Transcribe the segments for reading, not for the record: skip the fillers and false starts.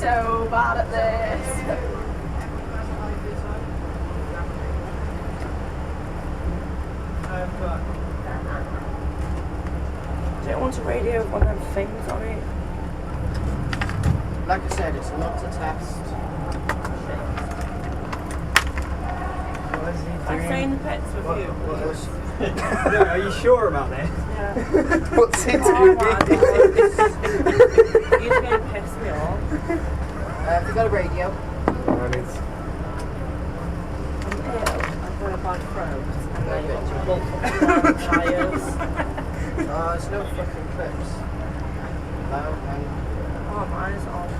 so bad at this. Don't want a radio with one of them things on it. Like I said, it's not a test. What is he doing? I'm saying the pets with you. No, are you sure about this? Yeah. What's he Oh doing? my god. You're going to piss me off. Have you got a radio? I'm ill. I've got a bad throat. And then you've got to bulk up your tyres. Oh, there's no fucking clips. No, and Oh, mine is off.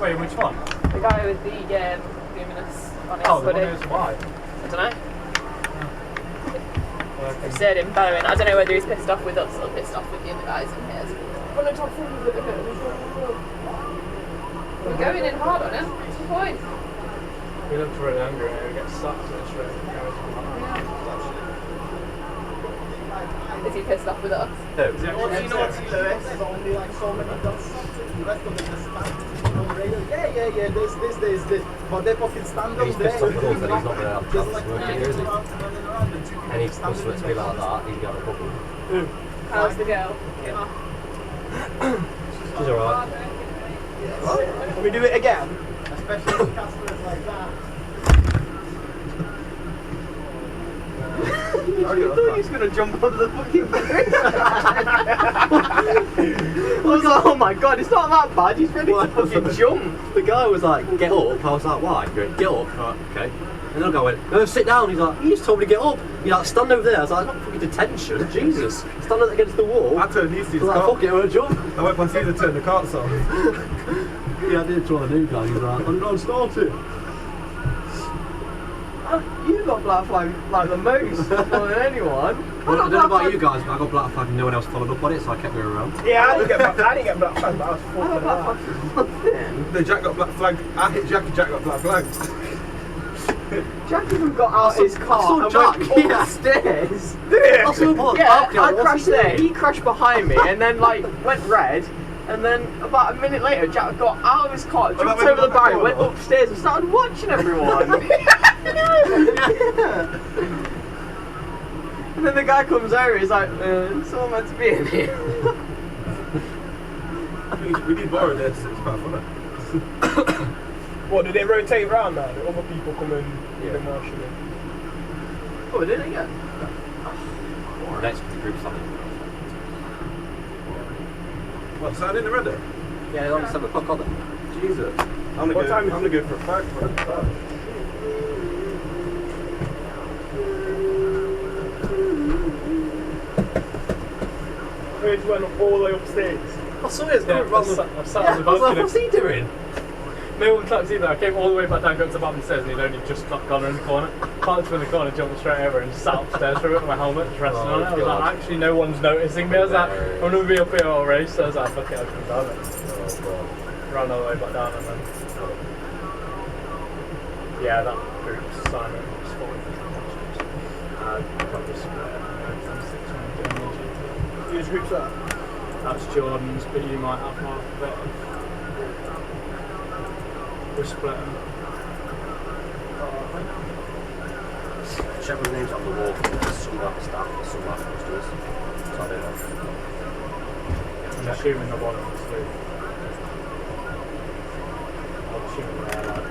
Wait, which one? The guy with the luminous on his Oh, the one hoodie. who's white. I don't know. He said him bellowing. I don't know whether he's pissed off with us or pissed off with the other guys in here. We're going in hard on him. What's the point? He looks really angry and he gets slapped in the straight. Is he pissed off with us? No. Is he actually You know what's hilarious? There's only like so many dots. The rest of them just stand on the radio. Yeah, this. But they fucking stand He's up there. pissed off with us that he's not going to have a chance to work here, is he? running around and two Any people customer to be like that, he's got a problem. How's the girl? She's alright. Can we do it again? especially with customers like that. I thought he was going to jump under the fucking bridge. I was like, oh my god, it's not that bad, he's ready to fucking jump. The guy was like, get up. I was like, why? He went, get up. Right, okay. And the other guy went, no, sit down. He's like, you just told me to get up. He's like, stand over there. I was like, not fucking detention. Jesus. Stand up against the wall. I turned these I two was like, fuck it, I'm gonna jump. I went past Caesar, turned the carts on. Yeah, I did try the new guy. He was like, I'm not started. You got black flag like the most more than anyone. Well, I don't know about you guys, but I got black flag and no one else followed up on it, so I kept going around. Yeah, I didn't get black flag, but I was I fucking got black around. flag for nothing. The Jack got black flag. I hit Jack and Jack got black flag. Jack even got out his car saw and Jack, went up the stairs. I saw him on the Yeah, balcony, I what's crashed he there, doing? he crashed behind me and then like went red. And then about a minute later, Jack got out of his car, jumped went over the back barrier, on went or? upstairs and started watching everyone. And then the guy comes over, he's like, someone meant to be in here. We need borrow this, it's quite funny. What, did they rotate round now? Did other people come and do the marshalling? Oh, did it again? Next the group something. What, sign in the render? Yeah, it's on 7 o'clock, aren't they? Jesus. I'm gonna go for a fact for it. Where's went up all the way upstairs? I saw it, it's Yeah, going wrong. I sat Yeah, on the I was like, balcony. what's he doing? No one clapped either. I came all the way back down, got to the bottom of the stairs, and he'd only just gone around the corner. Parked in the corner, jumped straight over, and sat upstairs for a bit with my helmet, just resting on it. I was like, actually, no one's noticing me. I was like, I'm going to be up here all race. So I was like, fuck it, I'll come down it. Ran all the way back down, and then. Yeah, that group's signing was falling. Probably split. Whose group's that? That's Jordan's, but you might have half of it. We're splitting. Check with the names on the wall. Some like staff, some like customers. So I don't know. I'm assuming the one on the sleeve. I'm assuming they're like.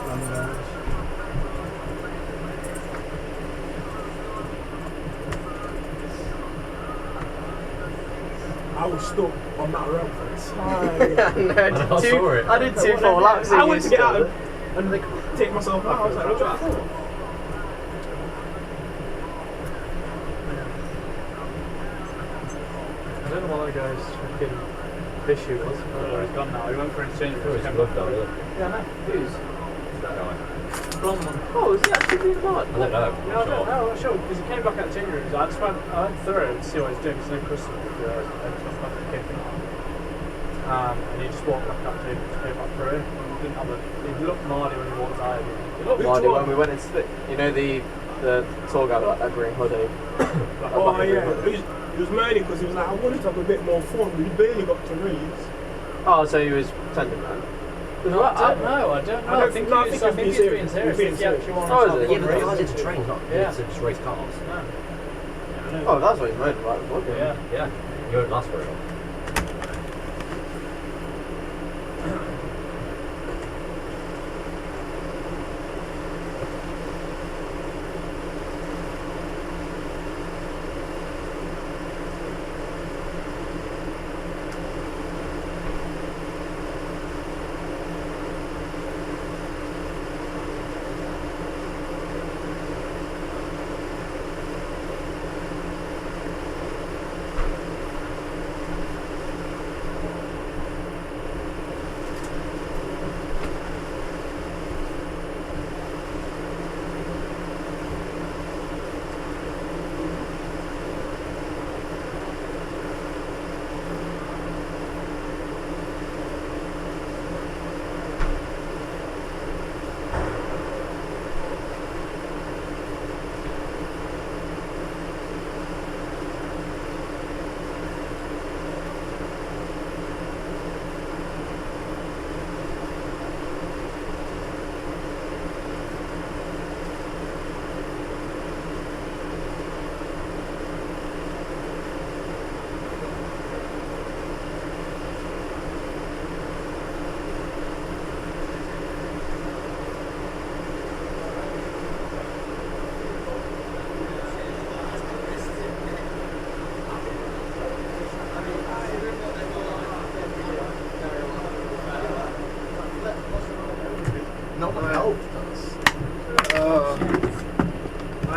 Randoms. I was stuck on that road for a time. I saw it. I did 2 full laps. I went to get out and take myself out. I was like, what's that for? I don't know what that guy's fucking issue was. I don't know where he's gone now. He went for an exchange for his It's camera. good though, really. Yeah, no. Who's? That guy. Blonde one. Oh, is he actually being blood? I don't know. Yeah, I don't know, I'm not sure, because he came back out of changing rooms. I went through to see what he's doing, because no customer was there. I just got back and kicked him. And he just walked back out to him, just came back through. And he didn't have a, he looked mardy when he walked out. He looked Marty, one? when we went into the, you know the tour guide with like, a green hoodie. Oh yeah, he was moaning because he was like, I wanted to have a bit more fun, but he barely got to race. Oh, so he was pretending then? No, I don't know. I think he's being serious. He's being serious. Oh, is it? Yeah, but the guys into trains, not Yeah. to just race cars. Oh, that's what he's moaning about. wasn't it? Yeah. Yeah. You won't last very long.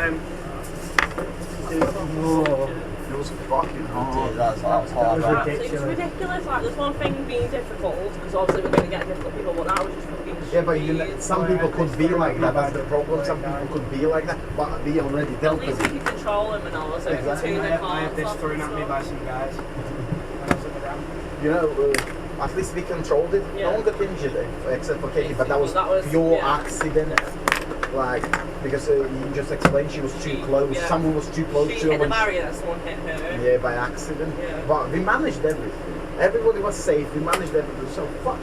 It was fucking hard. That was hard. It's ridiculous. Like, there's one thing being difficult, because obviously we're going to get difficult people, but that was just fucking Yeah, but some people could be like that. That's the problem. Some people could be like that, but we already dealt At with least it. you can control them and all, so Exactly. between the cars. I had this thrown at me by some guys when I was at the ramp. You know, at least we controlled it. Yeah. No one got injured except for Katie, but that was pure accident. Like, because you just explained she was too close. Yeah. Someone was too close She to her. hit the when barrier, someone hit her. Yeah, by accident. Yeah. But we managed everything. Everybody was safe. We managed everything. So fuck.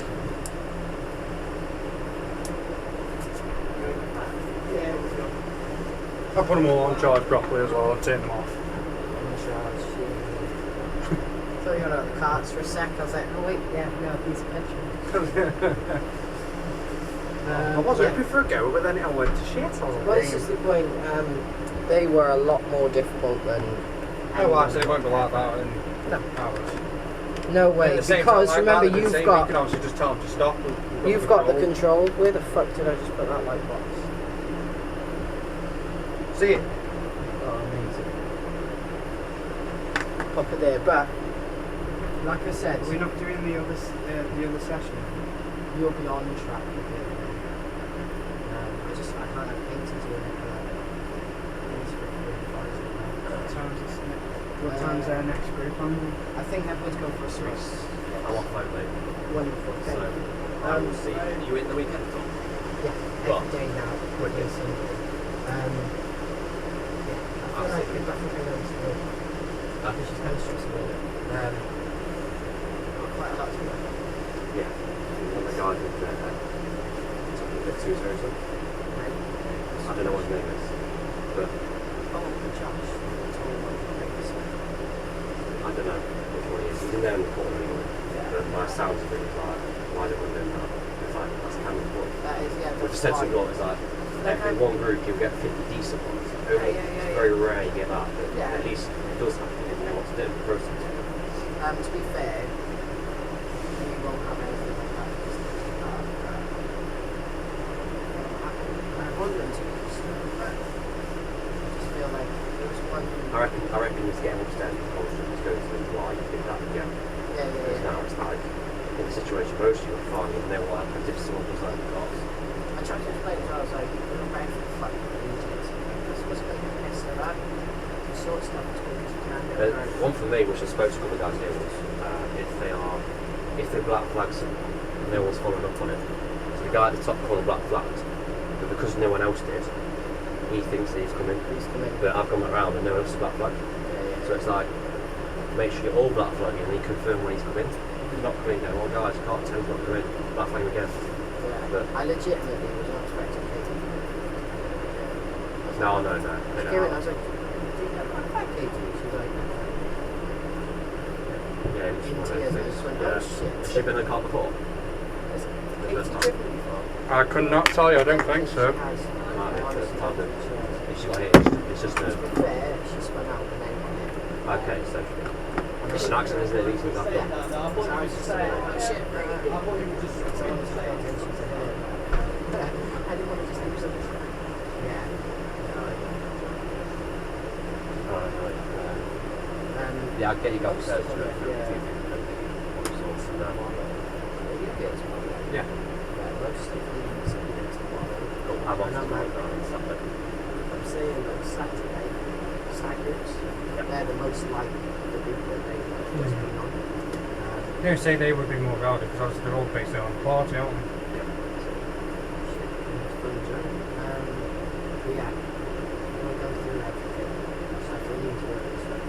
I put them all on charge properly as well. I turned them off. So you got out the carts for a sec. I was like, oh wait, yeah, we got a piece of petrol. I was hoping for a go, but then it all went to shit. I was Well, like, this is the point. They were a lot more difficult than. Oh, well, actually, it won't be like that in No. hours. No way, because remember you you've can got obviously just tell them to stop. you've got the control. Where the fuck did I just put that light box? see it. Oh, amazing. Pop it there, but like I said, We're not doing the other session. you'll be on track with it. I can't have paint to do it. What time's our next group on? I think everyone's going for a Swiss. I'm off home, mate. Wonderful. So, I will see you in the weekend. Yeah, Well, every day now. wicked. Yeah, I feel like I think I know this word. Which is kind of stressful. Got quite a lot to do. Yeah. One of the guys with something a bit too serious. I don't know what his name is, but Oh, Josh. I don't know which one he is. He's in there in the corner anyway. But by the sounds of it, it's like, why don't we do that? It's like, that's Cameron's boy. That is, yeah. Which said to God, it's like, every one group you'll get 50 decent ones. It's very rare you get that, but Yeah. at least it does happen if you know what to do. Process. To be fair, we won't have anything like that. I want them to, but I just feel like there was one. I reckon it's getting upstairs with culture just goes to why you did that again. Because now it's like, in a situation most of you are fine, even though what happens if someone does like the cops. I tried to explain as well, I was like, we're not ready for the fucking idiots. This was going to piss of that. You sort stuff as quick as you can. One for me, which I spoke to a couple of guys here, was if they black flags and no one's following up on it. So the guy at the top called black flags, but because no one else did, he thinks that he's coming. But I've gone around and no one else is black flag. So it's like, make sure you're all black flagging and then confirm when he's coming. If he's not coming, go, well guys, can't tell he's not coming, black flag him again. But I legitimately was not expecting Katie. no. I was like, do you have black flag, Katie? She was like, Yeah, it was in one of tears. those I things. just went, Yeah. oh shit. Has she been in a car before? Has Katie First time. driven before? I could not tell you, I don't think so. She has. First time then. She has. If she got hit, it's just To a... be fair, she spun out and then got hit. Okay, so... It's an accident, isn't it? These things happen. So I was just like, oh shit, bro. I didn't want to just do something. Yeah. Yeah, I'll get you guys upstairs to it. Yeah. I'm on tomorrow and stuff like that. I'm saying that Saturday, side groups, they're the most like the group that they've just been on. They don't say they would be more guarded because obviously they're all based on the party, aren't they? But yeah, we'll go through everything. Just have to leave to work and stuff.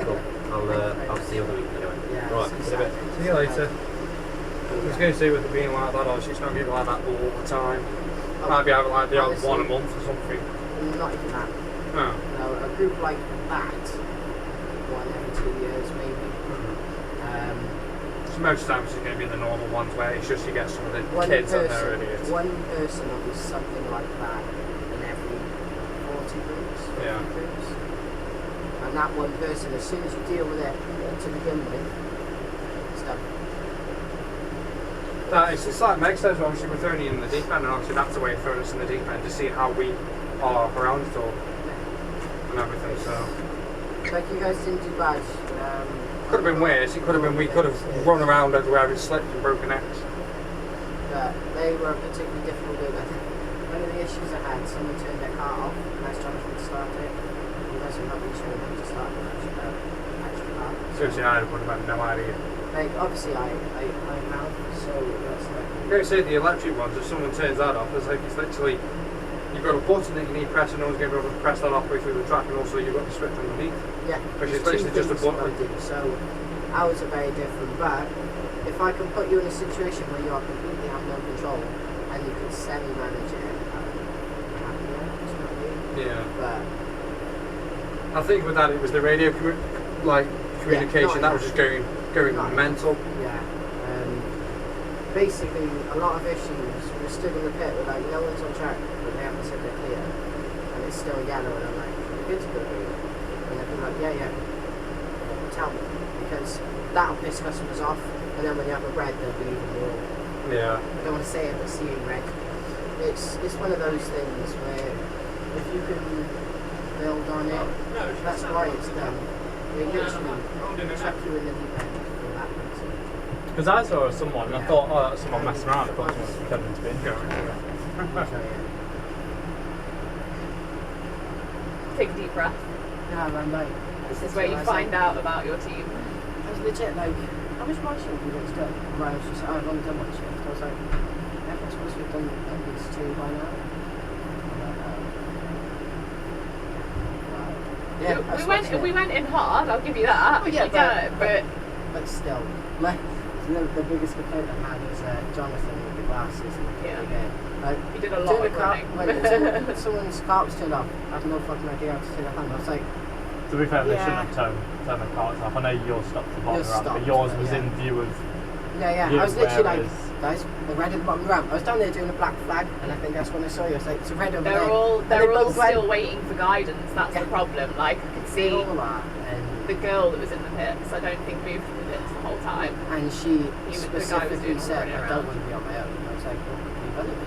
Cool. I'll see you on the weekend anyway. Yeah, Right, see you see you in a bit. Saturday. See you later. I was going to say with it being like that, obviously it's not going to be like that all the time. Might be having like the odd one a month or something. Not even that. Oh. No, a group like that, one every 2 years maybe. So most times it's going to be the normal ones where it's just you get some of the One kids and they're person, idiots. one person will do something like that in every 40 groups, 50 Yeah. groups. And that one person, as soon as you deal with it to begin with, it's done. That it's like Meg says, obviously we're throwing you in the deep end, and obviously that's a way of throwing us in the deep end to see how we are around it all and everything. So Like you guys didn't do bad. could have been worse. It could have been we could have run around everywhere and slipped and broken necks. But they were particularly difficult to do. I think one of the issues I had, someone turned their car off and I was trying to start it. You guys were not really sure when to start the actual car. Seriously, I would have had no idea. Like, obviously I'm out, so that's like... I'm going to say the electric ones, if someone turns that off, it's like it's literally, you've got a button that you need pressing, no one's going to be able to press that halfway through the track, and also you've got the switch underneath. Yeah, which is there's basically two just a things button. I do, so ours are very different, but if I can put you in a situation where you are completely have no control, and you can semi-manage it, Yeah. but I think with that it was the radio communication, that was just going mental. Yeah. Basically, a lot of issues, we were stood in the pit with like, no one's on track, but they haven't said they're clear, and it's still yellow, and I'm like, you're good to go, and they'll be like, yeah. Tell me, because that'll piss customers off, and then when you have a red, they'll be even more. Yeah. I don't want to say it, but seeing red. It's one of those things where if you can build on it, that's why it's done. They literally chuck you in the deep end for that reason. Because I saw someone and I thought, oh, that's someone messing around. I thought someone was pretending to be injured. Take a deep breath. No, I'm like, This is where you find out about your team. I was legit like, how much more shift have you guys done? Right, I was just, I've only done one shift. I was like, I'm supposed to have done at least 2 by now. Yeah, we went in hard, I'll give you that. Oh, yeah, but still, the biggest complaint I had was Jonathan with the glasses. He did a lot of running. When someone's car was turned off, I had no fucking idea how to turn it on. I was like, To be fair, they Yeah. shouldn't have turned the carts off. I know yours stopped the bottom Yours ramp, but stopped, yours but was yeah. in view of yeah. you, I was literally like, whereas- guys, the red at the bottom of the ramp. I was down there doing a black flag, and I think that's when I saw you. I was like, it's a red over there. They're all And they both went, still waiting for guidance. That's the problem. Like I could see they all are, and the girl that was in the pits. I don't think moved from the pits the whole time. she the guy was specifically doing said, running I around. don't want to be on my own. I was like, well, you're gonna be.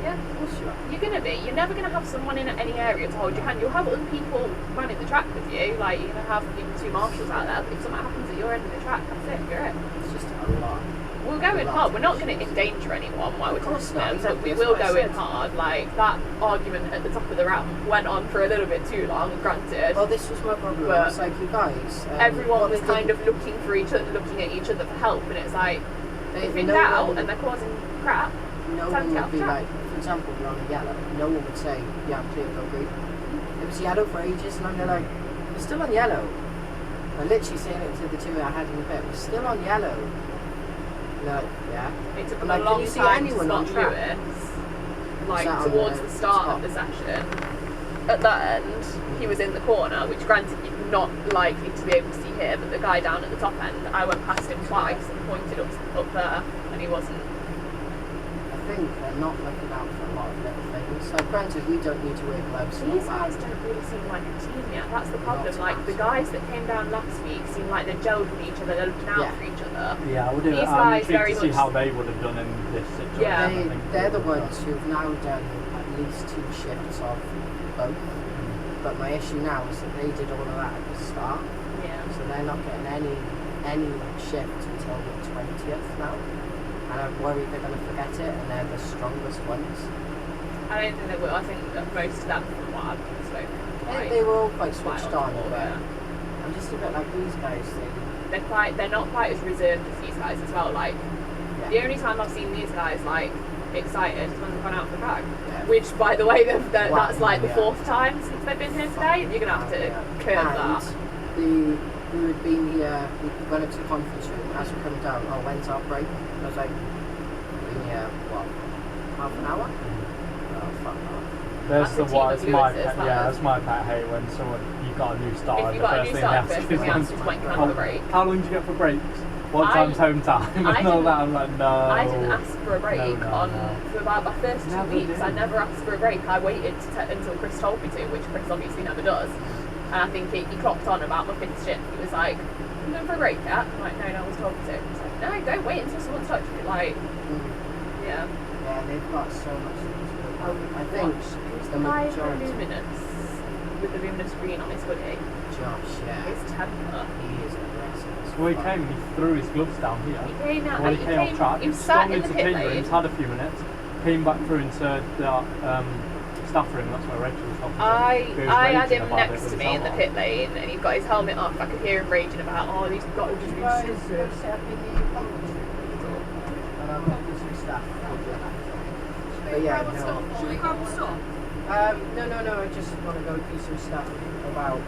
Yeah, Of course you are. you're gonna be. You're never gonna have someone in any area to hold your hand. You'll have other people running the track with you. Like you're gonna have even 2 marshals out there. But if something happens at your end of the track, that's it. You're it. It's just a lot. We'll go in hard. We're not going to endanger anyone while we're Of course crossing not, them, but we exactly, will that's go what I in said. hard. Like that argument at the top of the ramp went on for a little bit too long. Granted, Well, this was my problem. But It's like, you guys. everyone what was they kind did- of looking for each other, looking at each other for help, and it's like if in no doubt one- and they're causing crap, No time one to get would off be track. like, for example, we're on a yellow. No one would say, yeah, I'm clear, go green. It was yellow for ages, and I'm there like, we're still on yellow. I literally saying it to the 2 I had in the pit, we're still on yellow. Like, yeah. it took I'm them like, a can long you see time to anyone spot on track? Lewis. Like Sat on towards the the start spot. of the session. At that end, he was in the corner, which granted you're not likely to be able to see him, but the guy down at the top end, I went past him twice and pointed up there, and he wasn't. I think they're not looking out for a lot of little things. Like, granted, we don't need to wear gloves. and all These guys that. don't really seem like a team yet. That's the problem. Not Like the guys that came down last week seem like they're gelled with each other. They're looking out Yeah. for each other. Yeah, I would do These it. I'm guys intrigued very to see much- how they would have done in this situation. Yeah. I think They're the would have ones who've now done at least 2 shifts of both. But my issue now is that they did all of that at the start. Yeah. So they're not getting any shift until the 20th now. And I'm worried they're going to forget it, and they're the strongest ones. I don't think they will. I think that most of them, from what I've spoken, They were all quite quite switched on, board, but yeah. I'm just a bit like these guys. They're not quite as reserved as these guys as well. Like the Yeah. only time I've seen these guys like excited is when they've gone out for the drag. Yeah. Which, by the way, Wow, that's like the yeah. 4th time since they've been here today. You're gonna have to curb that. And we had been here, we went up to the conference room as we come down. Oh, when's our break? I was like, we've been here, what, half an hour? Oh, fuck off. That's That's the the team one. of That's my Lewis's, pet. that Yeah, is. that's my pet hate when someone you got a new starter. If the you got a first new thing starter they first, ask then we is ask you when can I have a break. how long do you get for breaks? What I- time's home time? I And all didn't- that. I'm like, no. I didn't ask for a break No. for about my first 2 Never weeks. did. I never asked for a break. I waited until Chris told me to, which Chris obviously never does. And I think he clocked on about my 5th shift. He was like, I'm going for a break yet. I'm like, no one's talking to. It's like, no, don't wait until someone's touched you. Like, yeah. Yeah, they've got so much to do. I think Who's the the guy majority. Luminous with the luminous green on his hoodie? Josh, yeah. His temper. He is aggressive. as Well, he fuck. came and he threw his gloves down here. He came out. Well, Like, he came off track, He was sat stormed in the into pit change lane. rooms, had a few minutes, came back through into the staff room. That's where Rachel was talking to. He was I had raging him about it next with to his me in the helmet pit lane, and he's got his helmet off. I could hear him raging about, oh, these got to just be Guys, stupid. go set up in the conference room. And I'm going to do some stuff. But yeah, no. Should we grab the stuff? No, I just want to go do some stuff about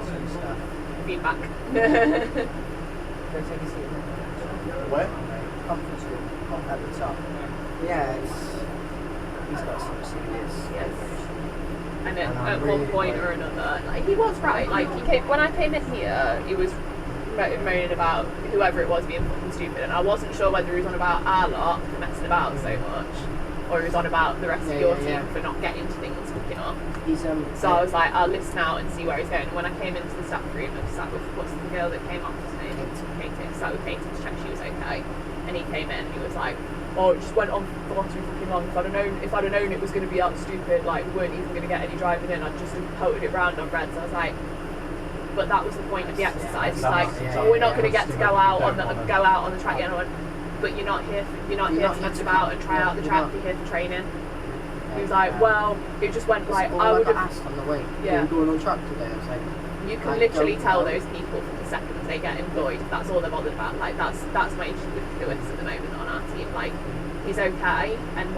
some stuff. Feedback. Go take a seat. Where? Conference room at the top. Yeah, he's got some serious. Yes. And And I'm at one really point or another, like, he was right. Like, when I came in here, he was moaning about whoever it was being fucking stupid, and I wasn't sure whether he was on about our lot for messing about so much, or he was on about the rest of your team for not getting to things quick enough. He's So I was like, I'll listen out and see where he's going. And when I came into the staff room, I sat with what's the girl that came up to me? Katie. Sat with Katie to check she was okay. And he came in and he was like, oh, it just went on far too fucking long. If I'd have known it was going to be that stupid, like, we weren't even going to get any driving in, I'd just have pelted it round on red. So I was like, but that was the point of the exercise. It's like, oh, we're not going to get to go out on the track yet. And I went, but you're not here to mess about and try out the track. You're here for training. He was like, well, it just went like, I would have asked on the way. Yeah. We're going on track today. I was like, you can literally tell those people from the second they get employed, that's all they're bothered about. Like, that's my issue with Lewis at the moment on our team. Like, he's okay, and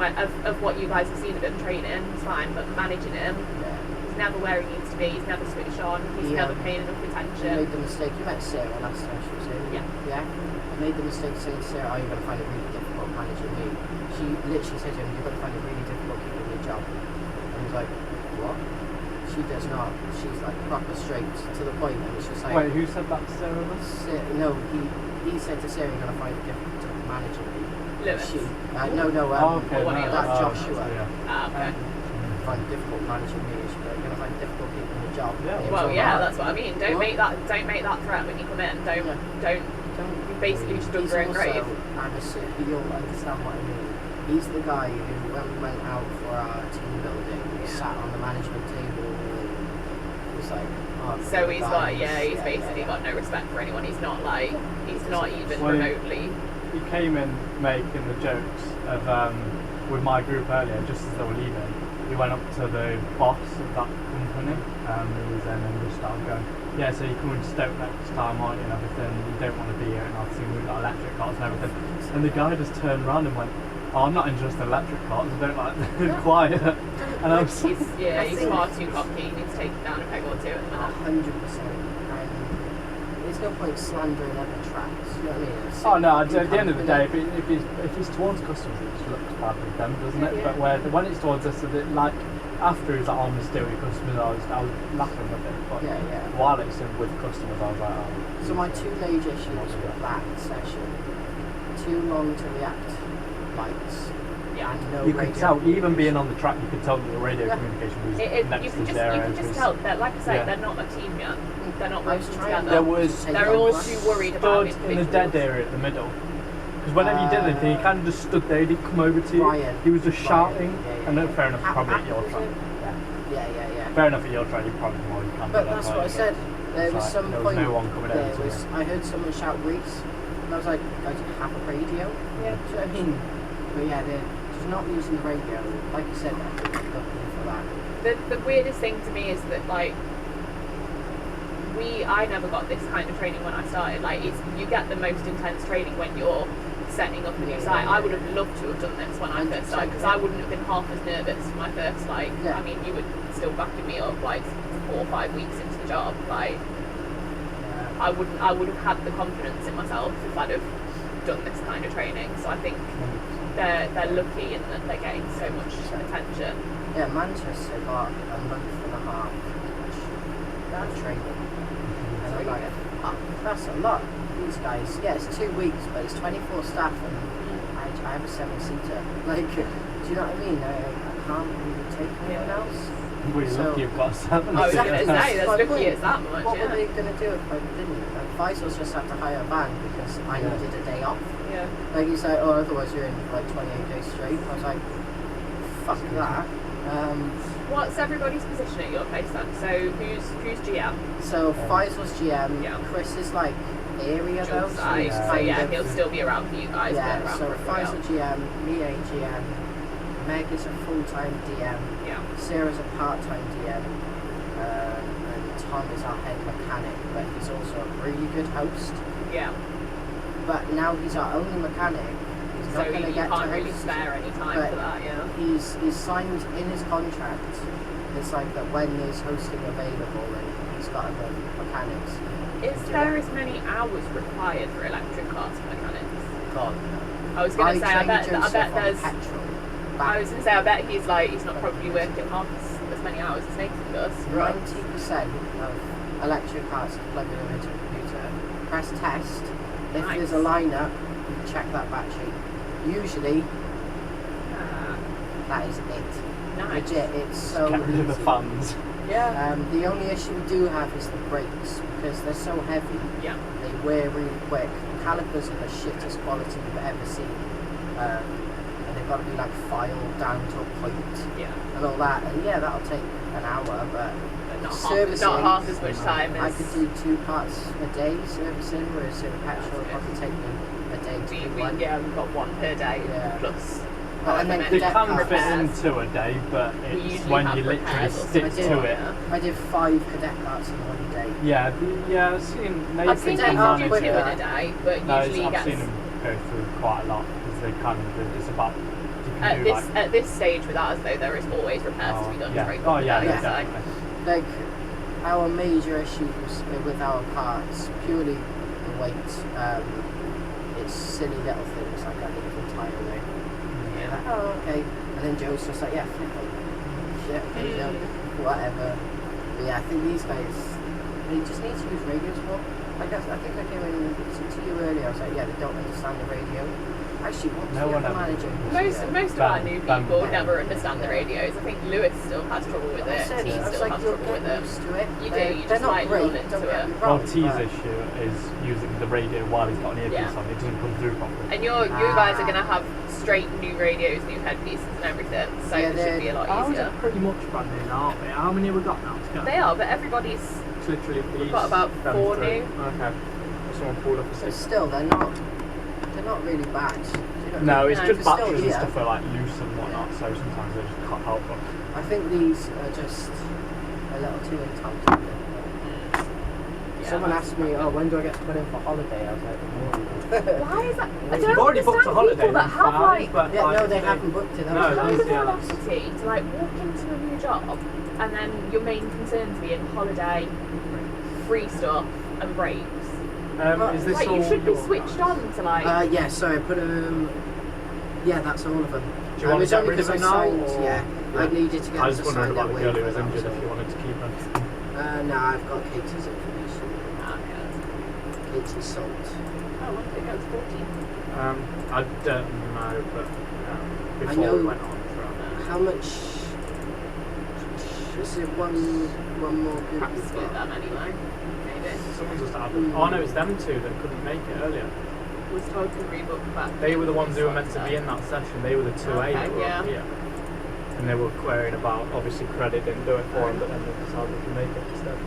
of what you guys have seen of him training, he's fine, but managing him, he's never where he needs to be, he's never switched on, he's never paying enough I attention. made the mistake. You met Sarah last time she was here. Yeah. I made the mistake saying to Sarah, oh, you're going to find it really difficult managing me. She literally said to him, you're going to find it really difficult keeping your job. And he was like, what? She does not. She's like proper straight to the point, and it's just like. Wait, who said that to Sarah? No, he said to Sarah, you're going to find it difficult managing me. Lewis. That Joshua. Okay. Find it difficult managing me. She's like, you're going to find it difficult keeping your job. Yeah. Well, yeah, that's what I mean. Don't make that threat when you come in. Don't. You basically just dug your own grave. You'll understand what I mean. He's the guy who, when we went out for our team building, sat on the management table and was like, oh, So he's basically got no respect for anyone. He's not even remotely. He came in making the jokes of with my group earlier, just as they were leaving. He went up to the boss of that company, who was then and just started going, yeah, so you're coming to Stoke next time, aren't you, and everything, you don't want to be here, and I've seen we've got electric cars and everything. And the guy just turned around and went, oh, I'm not interested in electric cars, I don't like them, quiet. And I was He's far too cocky. He needs to take it down a peg or two at the minute. 100%. There's no point slandering other tracks, you know what I mean? oh no, at the end of the day, if it's towards customers, it just looks bad with them, doesn't it? Yeah. But when it's towards us, like after he's like, oh, I'm still with customers, I was laughing with it. But while it's with customers, I was like, oh. So my two major issues with that session, too long to react lights. Yeah. And no You could radio. tell, even being on the track, you could tell that the radio communication was You next can to their just tell that, like I say, they're not a team yet. They're not I was working trying together. There was They're all too worried about stood in the dead area at the middle. Because whenever you did anything, he kind of just stood there, he didn't come over to you. Ryan. He was just shouting. Yeah. And then fair enough, probably at your Was track. it? Yeah. Fair enough at your track, you probably more you can. But that's what I said. There was some there point. was no one coming over to you. I heard someone shout Reese, and I was like, guys, you have a radio? Yeah. Do you know what I mean? But yeah, they're just not using the radio. Like you said, they're looking for that. The weirdest thing to me is that, like, I never got this kind of training when I started. Like, you get the most intense training when you're setting up a new site. I would have loved to have done this when I first started, because I wouldn't have been half as nervous for my first, like, I mean, you were still backing me up, like, 4 or 5 weeks into the job. Like, I would have had the confidence in myself if I'd have done this kind of training. So I think they're lucky in that they're getting so much attention. Yeah, Manchester got a month and a half of training. And I'm like, oh, that's a lot. These guys, yeah, it's 2 weeks, but it's 24 staff, and I have a 7-seater. Like, do you know what I mean? I can't really take anyone else. We're So- lucky you've got 7. I was going to Exactly. say, that's My lucky point. it's that much, What were yeah. they going to do if I didn't? Faisal's just had to hire a van because I Yeah. needed a day off. Yeah. Like he's like, oh, otherwise you're in like 28 days straight. I was like, fuck that. What's everybody's position at your place then? So who's GM? So Faisal's GM, Yeah. Chris is like area though. Just So side. he's So kind yeah, of- he'll still be around for you guys. but Yeah, around so for everybody Faisal else. GM, me a GM, Meg is a full-time DM, Yeah. Sarah's a part-time DM, and Tom is our head mechanic, but he's also a really good host. Yeah. But now he's our only mechanic. He's So not going to you get can't to really host. spare any time But for that, yeah. He's signed in his contract. It's like that when there's hosting available and he's got other mechanics. Is there as many hours required for electric cars for mechanics? God, I was going to say, I trained bet Joseph on there's. petrol. I was going to say, I bet he's not probably working half as many hours as Nathan does. Right. 90% of electric cars is plugged into a computer. Press test. If Nice. there's a lineup, you check that battery. Usually, that is it. Nice. Legit, it's so Get rid of the easy. fans. Yeah. The only issue we do have is the brakes because they're so heavy. Yeah. They wear really quick. Calipers are the shittest quality you've ever seen. And they've got to be like filed down to a point Yeah. and all that. And yeah, that'll take an hour, but But servicing, not half as much time I as. could do 2 parts a day servicing, whereas in petrol it'll probably take me a day to do one. We've got one per day Yeah. plus. And then They cadet can cars. fit into a day, but We it's usually when have you literally repairs or stick something, to it. yeah. I did 5 cadet carts in one day. Yeah, I've seen Nathan I've seen Nathan Nathan do do quick 2 in that. a day, but No, usually he I've gets. seen them go through quite a lot because they kind of, it's about, you can do like, At this stage with ours though, there is always repairs to be done. yeah. very Oh yeah, quickly, yeah, so- definitely. Like, our major issues with our carts, purely the weight, it's silly little things like I think the tyre weight. Yeah. Like, oh, okay. And then Joe's just like, yeah, flip it. Yeah, okay, you know, whatever. But yeah, I think these guys, they just need to use radios more. Like, I think I came in to you earlier, I was like, yeah, they don't understand the radio. Actually, what's No the one other ever manager? Most of our new Bam. people never understand the radios. I think Lewis still has trouble with I it. said, T I was still like, has you'll trouble with get it. used to it. You do, They're you just not like great, learn don't into get it. me Well, wrong. T's but- issue is using the radio while he's got an earpiece Yeah. on. It doesn't come through properly. And you guys are going to have straight new radios, new headpieces and everything, so Yeah, it should be a lot Ours easier. are pretty much brand new now, aren't they? How many have we got now? They are, but everybody's. It's literally these. We've got about them 4 three. new. Okay. Someone pulled up a But 6. still, they're not really bad. You know, No, it's No, just they're still batteries and here. stuff are like loose and whatnot, so sometimes they just cut out. But I think these are just a little too entitled. Yeah, Someone that's- asked me, oh, when do I get to put in for holiday? I was like, Why is that? I You've don't already booked a understand holiday. people that then have fine, like but yeah, like, no, they haven't booked it. No, That was kind that's- of yeah, audacity to like walk into a new job and then your main concern to be in holiday, free stuff and breaks. is this Like all you should be your switched cars? on to like. yeah, sorry, I put yeah, that's all of them. Do you want it's to get only rid of because them I now? signed, or- yeah, I needed to get I them just to wondered sign about that the girl who waiver, was that injured all. if you wanted to keep her. No, I've got Katie's information. Katie Salt. Oh, when did it go to 14? I don't know, but I before know- we went on for How much? Is it one more group Perhaps you've split got? them anyway. Maybe. someone just happened. Oh no, it's them two that couldn't make it earlier. Was told to rebook back. They were the ones who were meant to be in that session. They were the 2A that were yeah. up here. And they were querying about, obviously credit didn't do it for them, but then they decided to make it instead.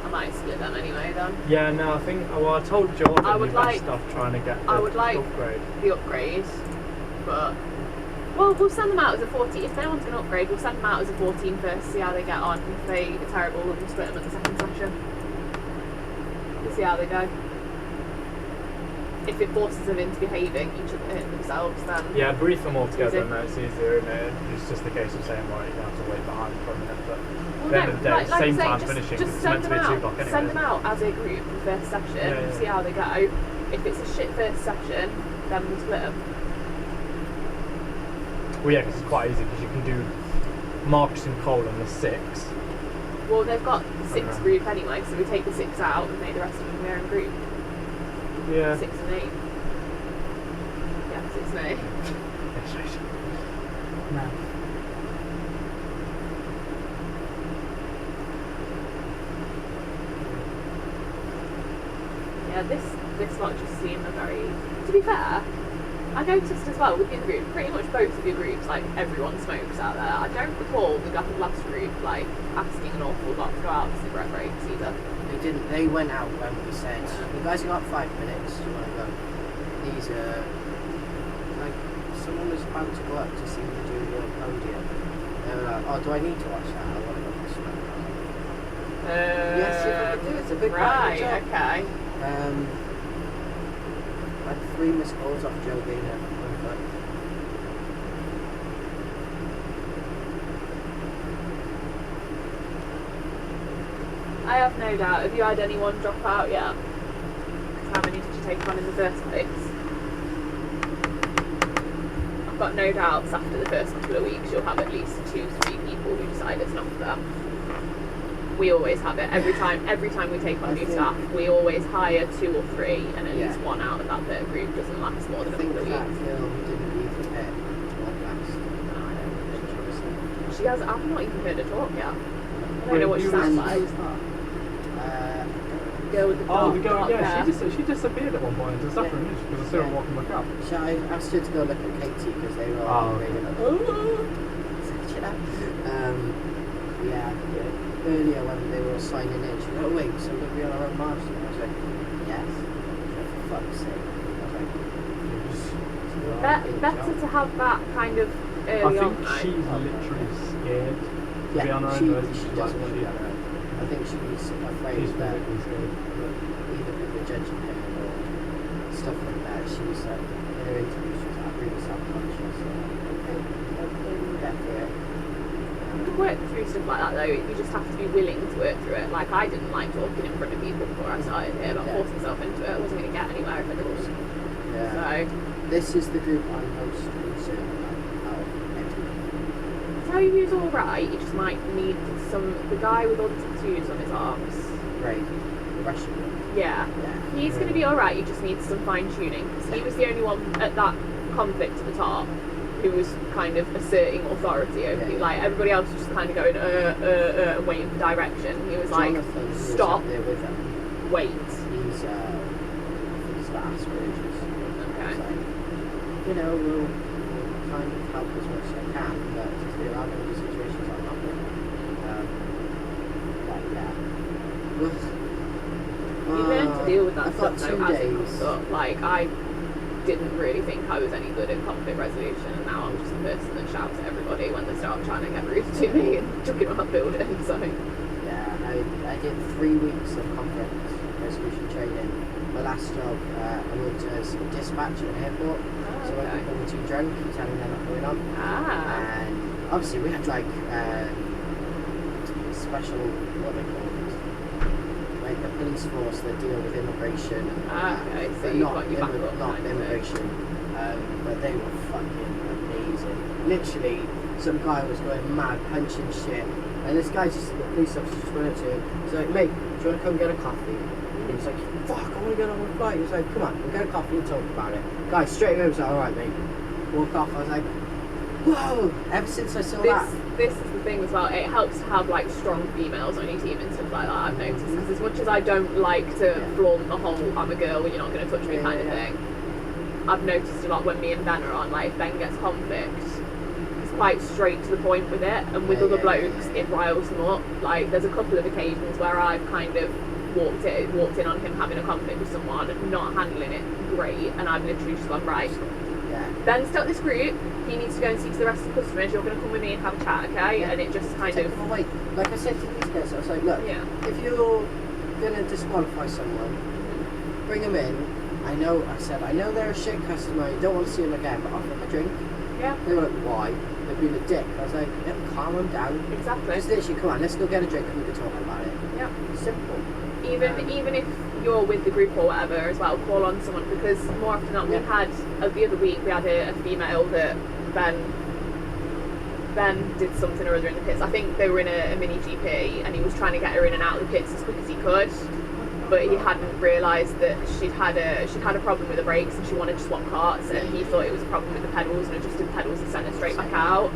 I might split them anyway then. Yeah, no, I think, well, I told Jordan I would you best like- off trying to get the I would like- upgrade. The upgrade, but well, we'll send them out as a 14. If no one's going to upgrade, we'll send them out as a 14 first. See how they get on. If they are terrible, we'll split them at the second session. We'll see how they go. If it forces them into behaving each other themselves, then Yeah, brief them all together Easy. and then it's easier, isn't it? It's just a case of saying, right, you're going to have to wait behind for a minute, but Well, at the end of the day, like I same say, time just, finishing, just it's send meant to them be 2 out. o'clock anyway. Send them isn't it? out as a group the first session. Yeah, yeah. See how they go. If it's a shit first session, then we split them. Well, yeah, because it's quite easy because you can do Marcus and Cole and the 6. Well, they've got the 6 Okay. group anyway, so we take the 6 out and make the rest of them their own group. Yeah. 6 and 8. Yeah, 6 and 8. No. Yeah, this lot just seem a very. To be fair, I noticed as well with the other group, pretty much both of your groups, like everyone smokes out there. I don't recall the last group like asking an awful lot to go out for cigarette breaks either. They didn't. They went out when we said, "You guys got 5 minutes. Do you want to go?" These are like someone was about to go up to see me do your podium. They were like, "Oh, do I need to watch that? I want to go for a smoke." Yes, you can do. It's a big Right. job. Okay. Like 3 missed calls off Joe Gainer. I have no doubt. Have you had anyone drop out yet? 'Cause how many did you take on in the first place? I've got no doubts after the first couple of weeks you'll have at least 2-3 people who decide it's not for them. We always have it. Every time we take on new staff, we always hire 2 or 3 and at least one out of that third group doesn't last more than a couple of weeks. That film didn't even hit last. No, I don't think she has. I've not even heard her talk yet. I don't know what she sounds like. Girl with the Oh, the dark girl, yeah, hair. she disappeared at one point into suffering, didn't she? Because I saw her walking back up. So I asked her to go look at Katie because they were all ringing up. Yeah. Earlier when they were signing in, she was like, "Oh wait, so we're going to be on our own master?" I was like, "Yes." For fuck's sake. I was like, Better to have that kind of I early on. think she's literally scared to be on her own. she Like, doesn't want to be on her own. I think she's afraid She's that really scared. either people judging her or stuff like that. She was like, in her interview, she was like, really self-conscious. Okay, get through it. You work through stuff like that though, you just have to be willing to work through it. Like I didn't like talking in front of people before I started here, but I forced myself into it. I wasn't going to get anywhere if I didn't. Yeah. So, This is the group I'm most concerned about out of everyone. so he's alright, you just might need the guy with all the tattoos on his arms. Right, the Russian one. Yeah. Yeah. He's going to be alright, he just needs some fine tuning because he was the only one at that conflict at the top who was kind of asserting authority over you. Like everybody else was just kind of going and waiting for direction. He was like, Jonathan, who was stop, up there with them, wait. he's got Asperger's. Okay. It's like, you know, we'll kind of help as much as I can, but there are going to be situations I'm not with. Like, yeah. You learn to deal with that I've stuff got though 2 as it days. comes up. Like I didn't really think I was any good at conflict resolution, and now I'm just the person that shouts at everybody when they start trying to get rude to me and chucking them out building. So Yeah, I did 3 weeks of conflict resolution training. My last job, I worked as a dispatch at an airport. So when okay. people were too drunk, you tell them they're not going on. Ah. And obviously we had like special, what they call it, like the police force that deal with immigration. Okay, so but you've not got your backup not kind of immigration. But they were fucking amazing. Literally, some guy was going mad, punching shit. And this guy just, the police officer just went up to him. He's like, "Mate, do you want to come get a coffee?" And he was like, "Fuck, I want to get on my flight." He was like, "Come on, we'll get a coffee and talk about it." Guy straight away was like, "Alright, mate." Walk off. I was like, whoa! Ever since I saw that. This is the thing as well. It helps to have like strong females on your team and stuff like that. I've noticed because as much as I don't like to flaunt the whole "I'm a girl, you're not going to touch me" kind of thing, I've noticed a lot when me and Ben are on. Like if Ben gets conflict, he's quite straight to the point with it, and with other blokes, it riles them up. Like there's a couple of occasions where I've kind of walked in on him having a conflict with someone, not handling it great, and I've literally just gone, right, Ben's still at this group, he needs to go and see to the rest of the customers, you're going to come with me and have a chat, okay? And it just kind of... Well, wait, like I said to these guys, I was like, look, if you're going to disqualify someone, bring them in. I know they're a shit customer, you don't want to see them again, but offer them a drink. Yeah. They were like, why? They're being a dick. I was like, yeah, calm them down. Exactly. Just literally, come on, let's go get a drink and we can talk about it. Yeah. Simple. Even if you're with the group or whatever as well, call on someone, because more often than not, we had the other week we had a female that Ben did something or other in the pits. I think they were in a mini GP and he was trying to get her in and out of the pits as quick as he could, but he hadn't realised that she'd had a problem with the brakes and she wanted to swap carts, and he thought it was a problem with the pedals and adjusted the pedals and sent her straight back out.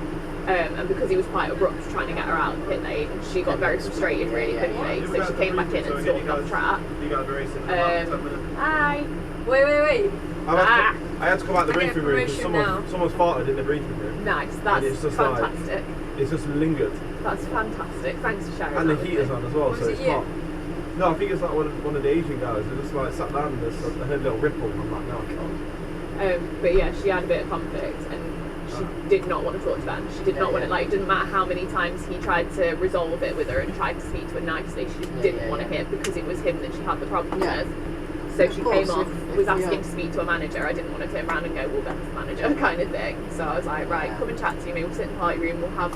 And because he was quite abrupt trying to get her out of the pit lane, she got very frustrated really quickly. So she came back in and stormed off track. You guys are racing in about 10 minutes. Hi. Wait. I had to come out the I get briefing room because promotion now. someone's farted in the briefing room. Nice. And That's it's just like- fantastic. It's just lingered. That's fantastic. Thanks for sharing. And the that with heater's me. on as well, Was so it it's you? hot. No, I think it's like one of the Asian guys. They just like sat down and I heard a little ripple. And I'm like, no, I can't. But yeah, she had a bit of conflict and she did not want to talk to Ben. She did not want to, like, it didn't matter how many times he tried to resolve it with her and tried to speak to her nicely, she just didn't want to hear because it was him that she had the problem with. So she came off, was asking to speak to a manager. I didn't want to turn around and go, well, Ben's the manager, kind of thing. So I was like, right, come and chat to me. We'll sit in the party room. We'll have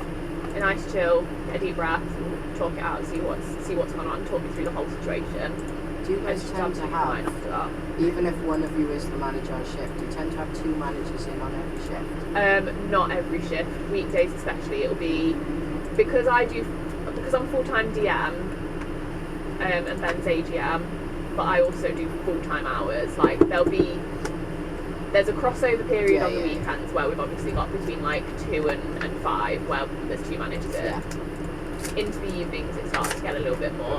a nice chill, get a deep breath, we'll talk it out, see what's going on, talk me through the whole situation. Do you guys She's tend to absolutely fine have, after that. even if one of you is the manager on shift, do you tend to have 2 managers in on every shift? Not every shift, weekdays especially. It'll be because I'm full-time DM and Ben's AGM, but I also do full-time hours. Like there's a crossover period on the weekends where we've obviously got between like 2 and 5 where there's 2 managers in. Into the evenings it starts to get a little bit more.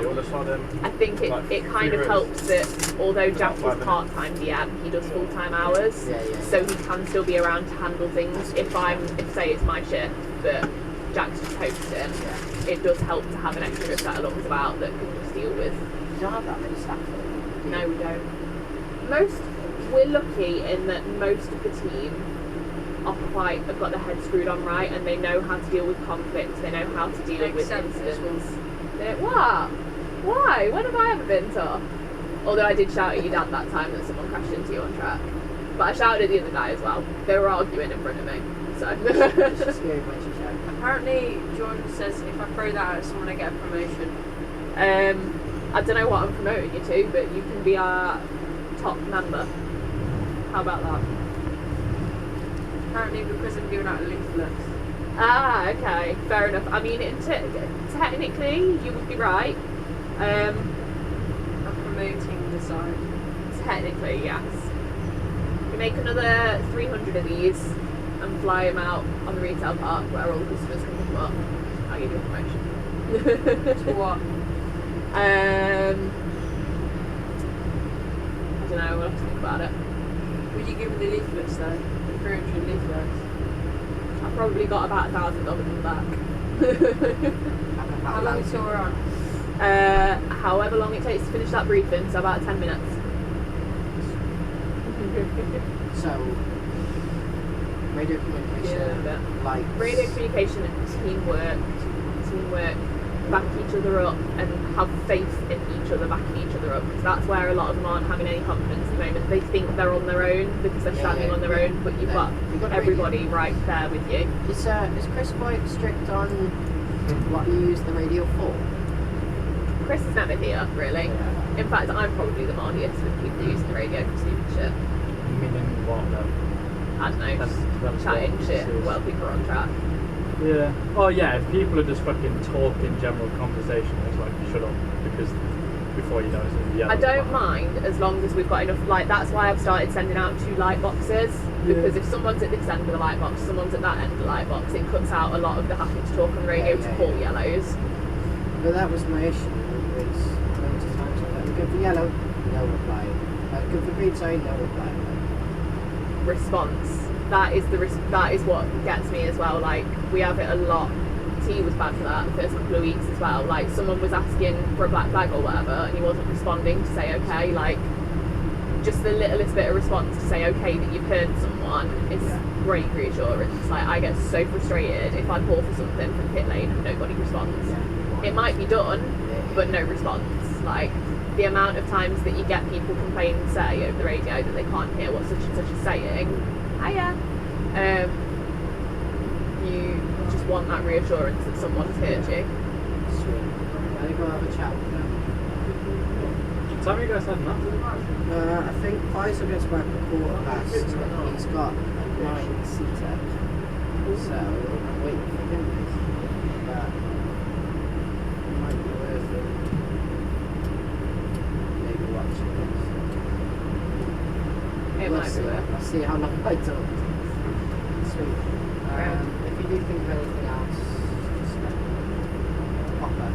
I think it kind of helps that although Jack is part-time DM, he does full-time hours, so he can still be around to handle things. If say it's my shift but Jack's just hosting, it does help to have an extra set of lungs about that can just deal with. You don't have that many staff. No, we don't. We're lucky in that most of the team have got their head screwed on right and they know how to deal with conflicts, they know how to deal with incidents. What? Why? When have I ever been tough? Although I did shout at your dad that time that someone crashed into you on track. But I shouted at the other guy as well. They were arguing in front of me. So Apparently Jordan says if I throw that at someone I get a promotion. I don't know what I'm promoting you to, but you can be our top member. How about that? Apparently because I'm giving out leaflets. Ah, okay, fair enough. I mean, technically, you would be right. I'm promoting the site. Technically, yes. We make another 300 of these and fly them out on the retail park where all the customers can pick them up. I'll give you a promotion. To what? I don't know, we'll have to think about it. Would you give me the leaflets though? 300 leaflets. I've probably got about 1,000 of them in the back. How long until we're on? However long it takes to finish that briefing, so about 10 minutes. So, radio communication, radio communication and teamwork, back each other up and have faith in each other, backing each other up, because that's where a lot of them aren't having any confidence at the moment. They think they're on their own because they're standing on their own, but you've got everybody right there with you. Is Chris quite strict on what you use the radio for? Chris is never here, really. In fact, I'm probably the naughtiest with people using the radio for stupid shit. Meaning what though? I don't know, just chatting shit while people are on track. Yeah. Oh yeah, if people are just fucking talking general conversation, it's like shut up because before you know it's I don't mind as long as we've got enough light. That's why I've started sending out 2 light boxes, because if someone's at this end of the light box, someone's at that end of the light box, it cuts out a lot of the having to talk on the radio to call yellows. But that was my issue. Was loads of times I was good for yellow, no reply. Good for green, sorry, no reply. Response. That is what gets me as well. Like, we have it a lot. T was bad for that the first couple of weeks as well. Like, someone was asking for a black flag or whatever and he wasn't responding to say okay. Like, just the littlest bit of response to say okay that you've heard someone is great reassurance. Like, I get so frustrated if I call for something from pit lane and nobody responds. It might be done, but no response. Like, the amount of times that you get people complain and say over the radio that they can't hear what such and such is saying. You just want that reassurance that someone's heard you. Sweet. I go have a chat with them. What time are you guys heading up? I think Faisal gets back at 15:15. He's got a 9-seater. So, I'm waiting for him. But it might be worth it. Maybe watching this. It might be worth it. I'll see how long I talk. Sweet. If you do think think of anything else. Just pop up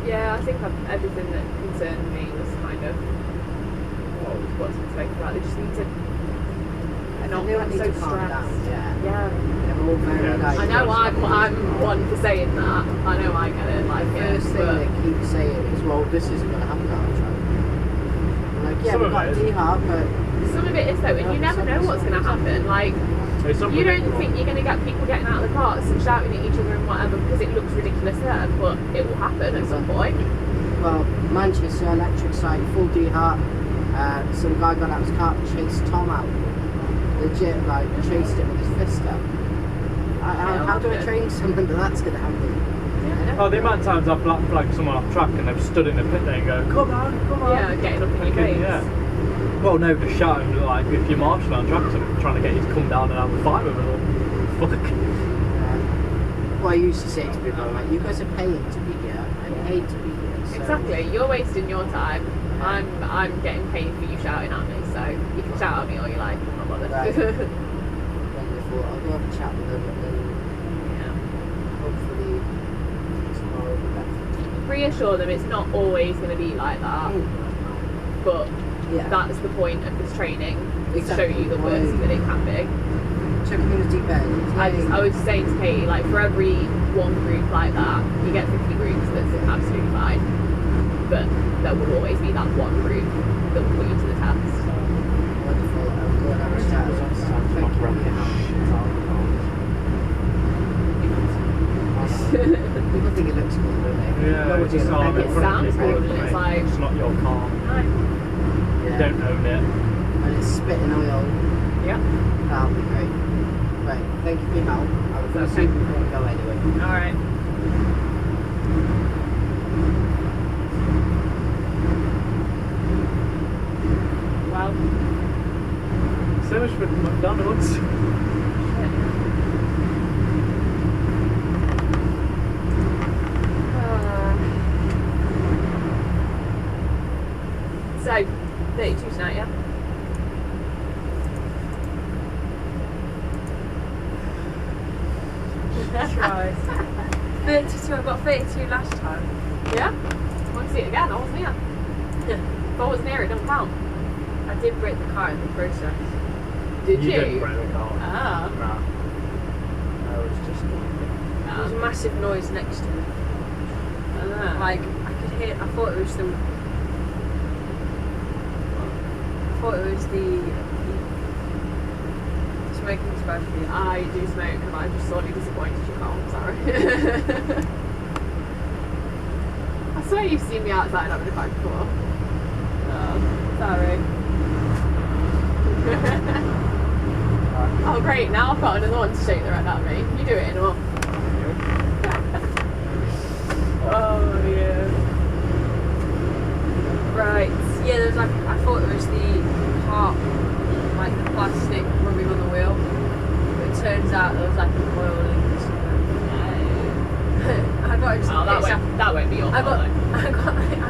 Yeah, I think everything that concerned me was kind of what's been spoken about. They just need to not they get need so to calm stressed. down, yeah. Yeah. All very, like, I know I'm one for saying that. I know I get it. Like first thing but they keep saying is, well, this isn't going to happen on the track. I'm like, yeah, we've got a D-hard, but some of it is though, and you never know what's going to happen. Like, you don't think you're going to get people getting out of the cars and shouting at each other and whatever because it looks ridiculous there, but it will happen at some point. well, Manchester electric site, full D-hard. Some guy got out of his car and chased Tom out. Legit, like, chased him with his fist out. How do I train someone that that's going to happen? Oh, the amount of times I've black flagged someone off track and they've stood in the pit there and go, come on. Yeah, getting up in your face. Yeah. Well, no, just shouting, like, if you're marshalling on track, so trying to get you to come down and have a fight with them. Fuck. What I used to say to people, I'm like, you guys are paying to be here. I'm paid to be here. So. Exactly, you're wasting your time. I'm getting paid for you shouting at me, so you can shout at me all you like. I'm not bothered. Right. Wonderful. I'll go have a chat with them and then hopefully tomorrow will be better. Reassure them it's not always going to be like that, but that's the point of this training, is to show you the worst that it can be. Check them in the deep end. I was saying to Katie, like, for every one group like that, you get 50 groups that's absolutely fine, but there will always be that one group that will put you to the test. Wonderful. I'm going to have a chat with them. Thank you for your help. People think it looks cool, don't they? Yeah, it's just not It sounds good, and it's like, it's not your car. You don't own it. And it's spitting oil. Yeah. That'll be great. Right, thank you for your help. I was going to say before we go anyway. Alright. Well. So much for McDonald's. So, 32 tonight, yeah? Try. 32, I got 32 last time. Yeah? I want to see it again, I wasn't here. If I wasn't here, it don't count. I did break the car in the process. Did you? didn't break the car. Ah. Nah. I was just There was a massive noise next to me. Ah. Like, I could hear, I thought it was the smoking specialty. I do smoke and I'm just sorely disappointed you can't, sorry. I swear you've seen me outside having a bag before. Oh, sorry. Oh great, now I've got another one to shake the red at me. You do it in a month. Oh dear. Right. Yeah, there was like, I thought it was the part, like the plastic rubbing on the wheel. But it turns out there was like an oil leak or something. I got into the pits after. That won't be your fault. I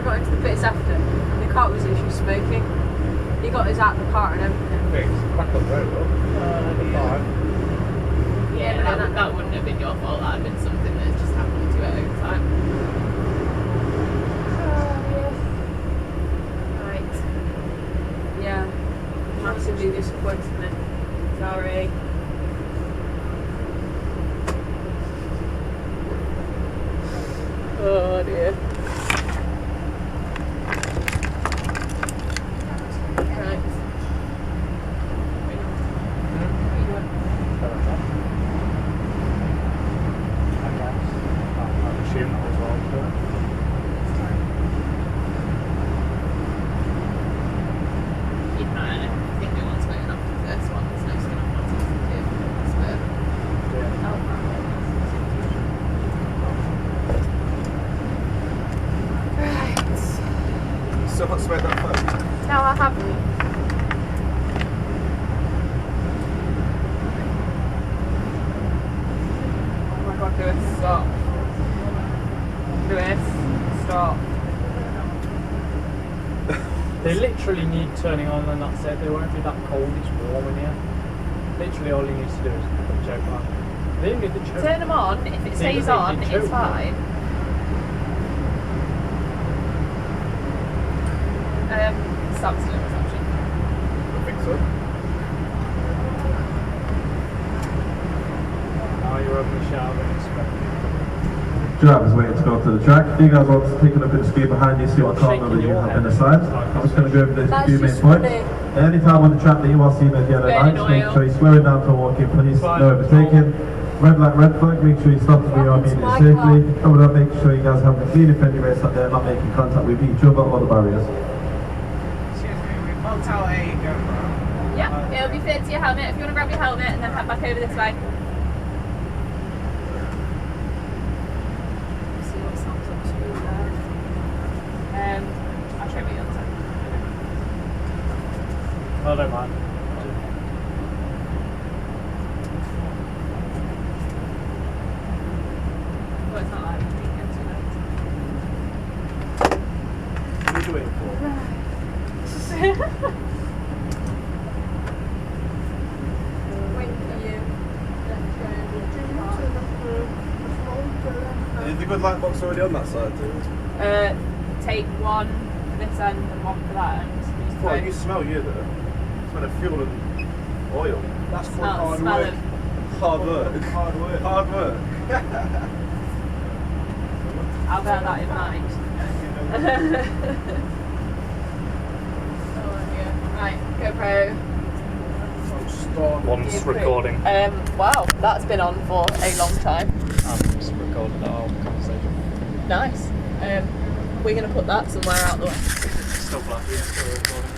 got into the pits after, and the car was literally smoking. He got us out of the car and everything. Back up the road, Yeah, but that wouldn't have been your fault. That would have been something that just happened to you at home time. Right. Yeah. Massively disappointed me. Sorry. Oh dear. Right. I assume that was well. Keep an eye on it. I think we want to go in after the first one. There's no skin on what's So what's about that first? No, I haven't. Oh my god, Lewis, stop. Lewis, stop. They literally need turning on and that's it. They won't be that cold, it's warm in here. Literally all he needs to do is put the choke on. They didn't need the choke. Turn them on. If it stays on, it's fine. Stop still reception. I think so. Now you're opening the shower and expecting. Drivers waiting to go to the track. If you guys want to take a look at the screen behind you, see what car number you have in the side. I'm just going to go over the few main points. Anytime on the track that you are seeing the yellow lights, make sure you're slowing down to walk in, please. No overtaking. Red light, red flag, make sure you stop to be on meeting safely. Over that, make sure you guys have the clean offender race up there, not making contact with each other or the barriers. Yeah, it'll be fitted to your helmet. If you want to grab your helmet and then head back over this way. See what sounds up to there. I'll show you the other side. I don't mind. Well, it's not like weekends, you know. What are you waiting for? Is the good light box already on that side too? Take one for this end and one for that end. Just Well, throw- you smell you there. Smell of fuel and oil. That's for smell, hard smell work. it. Hard work. Hard work. Hard work. I'll bear that in mind. Oh, yeah. Right, GoPro. One's Yeah, quick. recording. Wow, that's been on for a long time. I'm just recording the whole conversation. Nice. We're going to put that somewhere out the way. Still black, yeah, still recording.